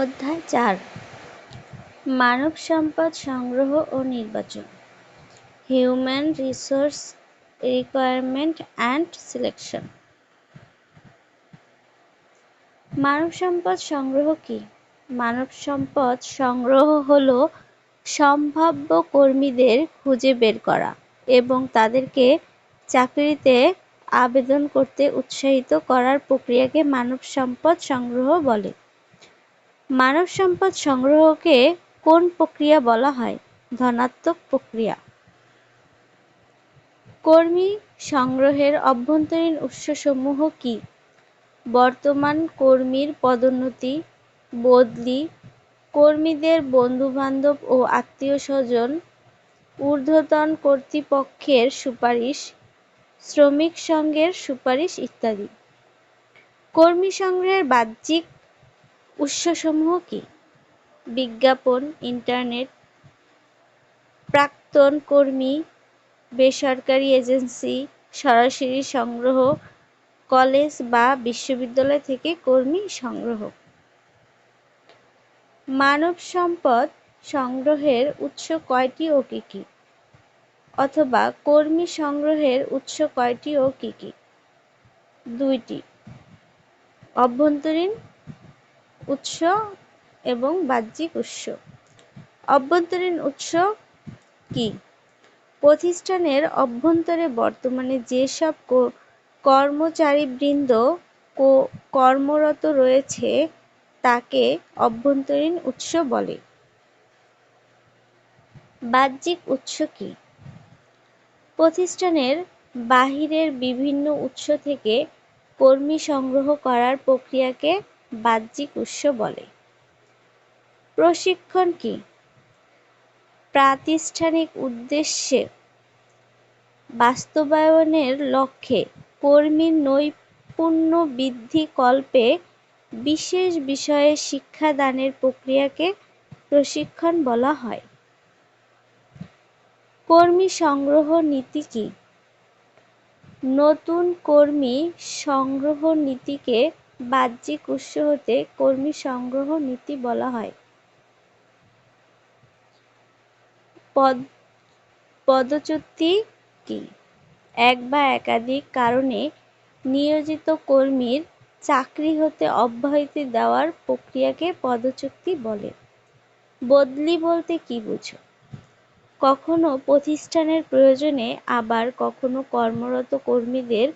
অধ্যায় 4 মানব সম্পদ সংগ্রহ ও নির্বাচন human resource requirement and selection. মানব সম্পদ সংগ্রহ কি? মানব সম্পদ সংগ্রহ হল সম্ভাব্য কর্মীদের খুঁজে বের করা এবং তাদেরকে চাকরিতে আবেদন করতে উৎসাহিত করার প্রক্রিয়াকে মানব সম্পদ সংগ্রহ বলে। মানব সম্পদ সংগ্রহকে কোন প্রক্রিয়া বলা হয়? ধনাত্মক প্রক্রিয়া। কর্মী সংগ্রহের অভ্যন্তরীণ উৎসসমূহ কি? বর্তমান কর্মীর পদোন্নতি, বদলি, কর্মীদের বন্ধুবান্ধব ও আত্মীয়স্বজন, ঊর্ধ্বতন কর্তৃপক্ষের সুপারিশ, শ্রমিক সংঘের সুপারিশ ইত্যাদি। কর্মী সংগ্রহের বাহ্যিক উৎসসমূহ কি? বিজ্ঞাপন, ইন্টারনেট, প্রাক্তন কর্মী, বেসরকারি এজেন্সি, সরাসরি সংগ্রহ, কলেজ বা বিশ্ববিদ্যালয় থেকে কর্মী সংগ্রহ। মানব সম্পদ সংগ্রহের উৎস কয়টি ও কি কি? অথবা কর্মী সংগ্রহের উৎস কয়টি ও কি কি? দুইটি, অভ্যন্তরীণ উৎস এবং বাহ্যিক উৎস। অভ্যন্তরীণ উৎস কি? প্রতিষ্ঠানের অভ্যন্তরে বর্তমানে যেসব কর্মচারীবৃন্দ কর্মরত রয়েছে তাকে অভ্যন্তরীণ উৎস বলে। বাহ্যিক উৎস কি? প্রতিষ্ঠানের বাহিরের বিভিন্ন উৎস থেকে কর্মী সংগ্রহ করার প্রক্রিয়াকে বাহ্যিক উৎস বলে। প্রশিক্ষণ কি? প্রাতিষ্ঠানিক উদ্দেশ্যে বাস্তবায়নের লক্ষ্যে কর্মীর নৈপুণ্য বৃদ্ধি কল্পে বিশেষ বিষয়ে শিক্ষাদানের প্রক্রিয়াকে প্রশিক্ষণ বলা হয়। কর্মী সংগ্রহ নীতি কি? নতুন কর্মী সংগ্রহ নীতিকে বাহ্যিক উৎস হতে কর্মী সংগ্রহ নীতি বলা হয়। পদচ্যুতি কি? এক বা একাধিক কারণে নিয়োজিত কর্মীর চাকরি হতে অব্যাহতি দেওয়ার প্রক্রিয়াকে পদচ্যুতি বলে। বদলি বলতে কি বুঝো? কখনো প্রতিষ্ঠানের প্রয়োজনে আবার কখনো কর্মরত কর্মীদের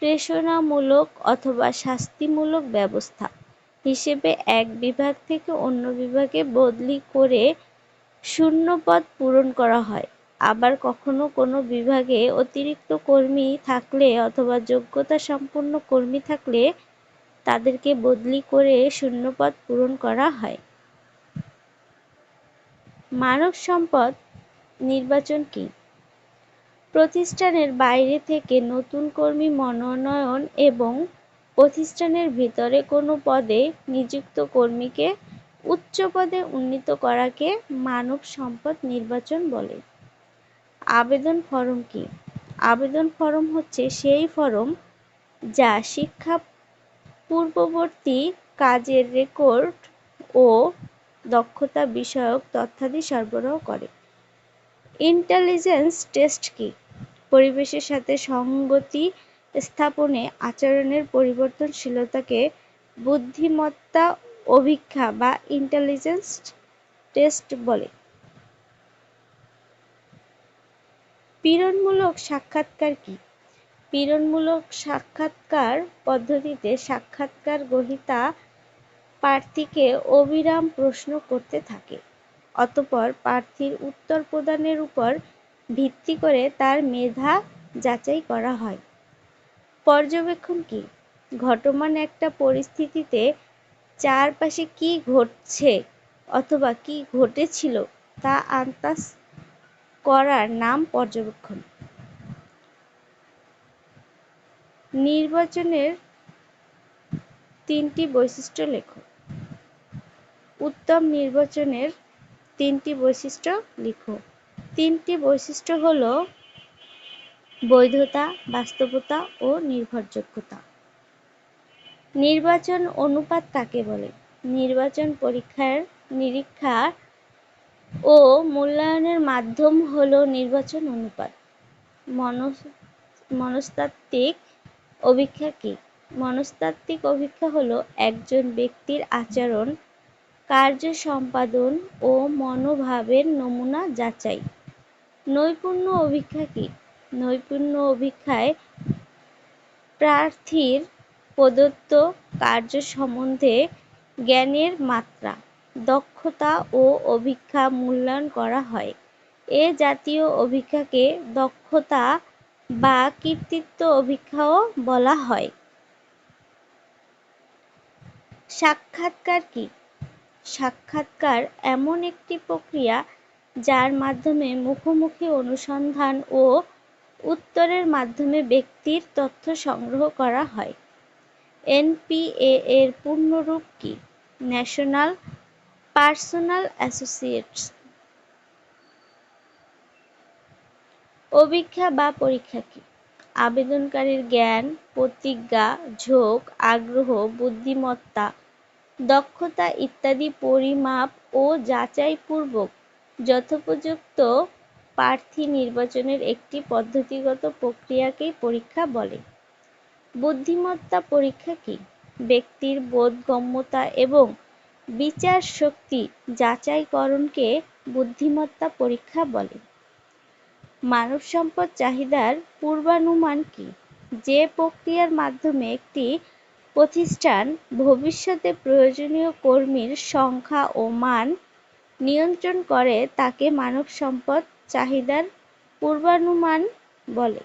প্রেরণামূলক অথবা শাস্তিমূলক ব্যবস্থা হিসেবে এক বিভাগ থেকে অন্য বিভাগে বদলি করে শূন্যপদ পূরণ করা হয়। আবার কখনো কোনো বিভাগে অতিরিক্ত কর্মী থাকলে অথবা যোগ্যতা সম্পন্ন কর্মী থাকলে তাদেরকে বদলি করে শূন্যপদ পূরণ করা হয়। মানব সম্পদ নির্বাচন কি? প্রতিষ্ঠানের বাইরে থেকে নতুন কর্মী মনোনয়ন এবং প্রতিষ্ঠানের ভিতরে কোনো পদে নিযুক্ত কর্মীকে উচ্চ পদে উন্নীত করাকে মানব সম্পদ নির্বাচন বলে। আবেদন ফরম কি? আবেদন ফরম হচ্ছে সেই ফরম যা শিক্ষা পূর্ববর্তী কাজের রেকর্ড ও দক্ষতা বিষয়ক তথ্যাদি সরবরাহ করে। ইন্টেলিজেন্স টেস্ট কি? পরিবেশের সাথে সংগতি স্থাপনে আচরণের পরিবর্তনশীলতাকে বুদ্ধিমত্তা অভীক্ষা বা ইন্টেলিজেন্স টেস্ট বলে। পীড়নমূলক সাক্ষাৎকার কি? পীড়নমূলক সাক্ষাৎকার পদ্ধতিতে সাক্ষাৎকার গ্রহীতা প্রার্থীকে অবিরাম প্রশ্ন করতে থাকে। অতঃপর প্রার্থীর উত্তর প্রদানের উপর ভিত্তি করে তার মেধা যাচাই করা হয়। পর্যবেক্ষণ কি? ঘটমান একটা পরিস্থিতিতে চারপাশে কি ঘটছে অথবা কি ঘটেছিল তা আন্দাজ করার নাম পর্যবেক্ষণ। নির্বাচনের তিনটি বৈশিষ্ট্য লেখো। উত্তম নির্বাচনের তিনটি বৈশিষ্ট্য লিখো। তিনটি বৈশিষ্ট্য হলো বৈধতা, বাস্তবতা ও নির্ভরযোগ্যতা। নির্বাচন অনুপাত কাকে বলে? নির্বাচন পরীক্ষার নিরীক্ষা ও মূল্যায়নের মাধ্যম হল নির্বাচন অনুপাত। মনস্তাত্ত্বিক অভিক্ষা কি? মনস্তাত্ত্বিক অভিক্ষা হল একজন ব্যক্তির আচরণ, কার্য সম্পাদন ও মনোভাবের নমুনা যাচাই। নৈপুণ্য অভিক্ষা কি? নৈপুণ্য অভিক্ষায় প্রার্থীর প্রদত্ত কার্য সম্বন্ধে জ্ঞানের মাত্রা, দক্ষতা ও অভিজ্ঞতা মূল্যায়ন করা হয়। এ জাতীয় অভিক্ষাকে দক্ষতা বা কৃতিত্ব অভিক্ষাও বলা হয়। সাক্ষাৎকার কি? সাক্ষাৎকার এমন একটি প্রক্রিয়া যার মাধ্যমে মুখোমুখি অনুসন্ধান ও উত্তরের মাধ্যমে ব্যক্তির তথ্য সংগ্রহ করা হয়। এনপিএ এর পূর্ণরূপ কি? National personal association. অভিক্ষা বা পরীক্ষা কি? আবেদনকারীর জ্ঞান, প্রতিজ্ঞা, ঝোঁক, আগ্রহ, বুদ্ধিমত্তা, দক্ষতা ইত্যাদি পরিমাপ ও যাচাইপূর্বক যথোপযুক্ত প্রার্থী নির্বাচনের একটি পদ্ধতিগত প্রক্রিয়াকেই পরীক্ষা বলে। বুদ্ধিমত্তা পরীক্ষা কি? ব্যক্তির বোধগম্যতা এবং বিচার শক্তি যাচাইকরণকে বুদ্ধিমত্তা পরীক্ষা বলে। মানব সম্পদ চাহিদার পূর্বানুমান কি? যে প্রক্রিয়ার মাধ্যমে একটি প্রতিষ্ঠান ভবিষ্যতে প্রয়োজনীয় কর্মীর সংখ্যা ও মান নিয়ন্ত্রণ করে তাকে মানব সম্পদ চাহিদার পূর্বানুমান বলে।